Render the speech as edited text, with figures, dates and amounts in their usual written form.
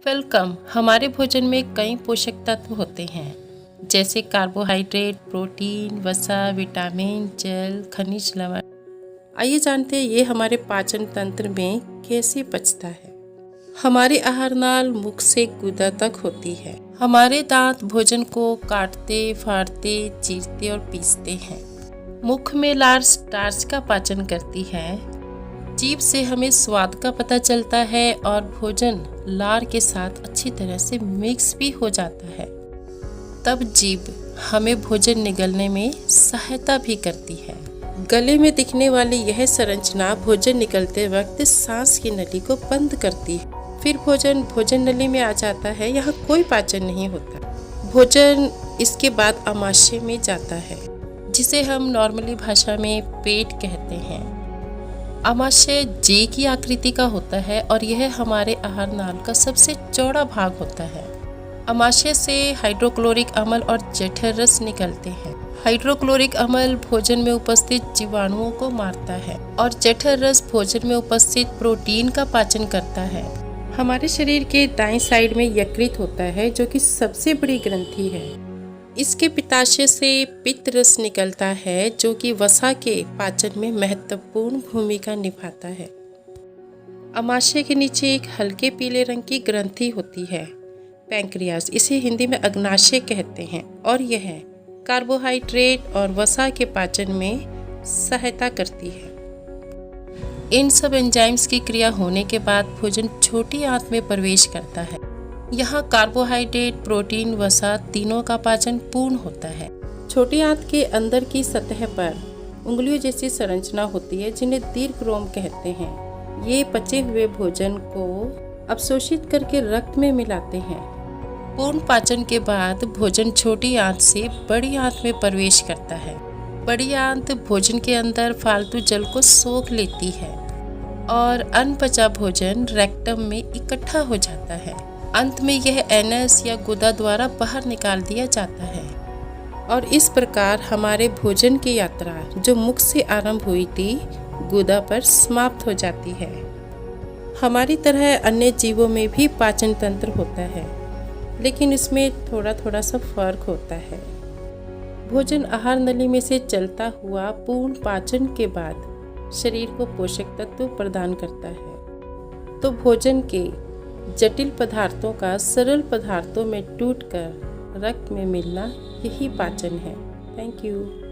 Welcome. हमारे भोजन में कई पोषक तत्व होते हैं जैसे कार्बोहाइड्रेट, प्रोटीन, वसा, विटामिन, जल, खनिज लवण। आइए जानते हैं ये हमारे पाचन तंत्र में कैसे पचता है। हमारी आहार नाल मुख से गुदा तक होती है। हमारे दांत भोजन को काटते, फाड़ते, चीरते और पीसते हैं। मुख में लार स्टार्च का पाचन करती है। जीभ से हमें स्वाद का पता चलता है और भोजन लार के साथ अच्छी तरह से मिक्स भी हो जाता है। तब जीभ हमें भोजन निगलने में सहायता भी करती है। गले में दिखने वाली यह संरचना भोजन निकलते वक्त सांस की नली को बंद करती है। फिर भोजन नली में आ जाता है। यहाँ कोई पाचन नहीं होता। भोजन इसके बाद आमाशय में जाता है, जिसे हम नॉर्मली भाषा में पेट कहते हैं। आमाशय जे की आकृति का होता है और यह हमारे आहार नाल का सबसे चौड़ा भाग होता है। आमाशय से हाइड्रोक्लोरिक अम्ल और जठर रस निकलते हैं। हाइड्रोक्लोरिक अम्ल भोजन में उपस्थित जीवाणुओं को मारता है और जठर रस भोजन में उपस्थित प्रोटीन का पाचन करता है। हमारे शरीर के दाईं साइड में यकृत होता है, जो कि सबसे बड़ी ग्रंथि है। इसके पित्ताशय से पित्त रस निकलता है, जो कि वसा के पाचन में महत्वपूर्ण भूमिका निभाता है। अमाशय के नीचे एक हल्के पीले रंग की ग्रंथि होती है, पैंक्रियास। इसे हिंदी में अग्नाशय कहते हैं और यह कार्बोहाइड्रेट और वसा के पाचन में सहायता करती है। इन सब एंजाइम्स की क्रिया होने के बाद भोजन छोटी आंत में प्रवेश करता है। यहाँ कार्बोहाइड्रेट, प्रोटीन, वसा तीनों का पाचन पूर्ण होता है। छोटी आंत के अंदर की सतह पर उंगलियों जैसी संरचना होती है, जिन्हें दीर्घरोम कहते हैं। ये पचे हुए भोजन को अवशोषित करके रक्त में मिलाते हैं। पूर्ण पाचन के बाद भोजन छोटी आंत से बड़ी आंत में प्रवेश करता है। बड़ी आंत भोजन के अंदर फालतू जल को सोख लेती है और अनपचा भोजन रेक्टम में इकट्ठा हो जाता है। अंत में यह एनस या गुदा द्वारा बाहर निकाल दिया जाता है और इस प्रकार हमारे भोजन की यात्रा, जो मुख से आरंभ हुई थी, गुदा पर समाप्त हो जाती है। हमारी तरह अन्य जीवों में भी पाचन तंत्र होता है, लेकिन इसमें थोड़ा सा फर्क होता है। भोजन आहार नली में से चलता हुआ पूर्ण पाचन के बाद शरीर को पोषक तत्व प्रदान करता है। तो भोजन के जटिल पदार्थों का सरल पदार्थों में टूटकर रक्त में मिलना, यही पाचन है। Thank you.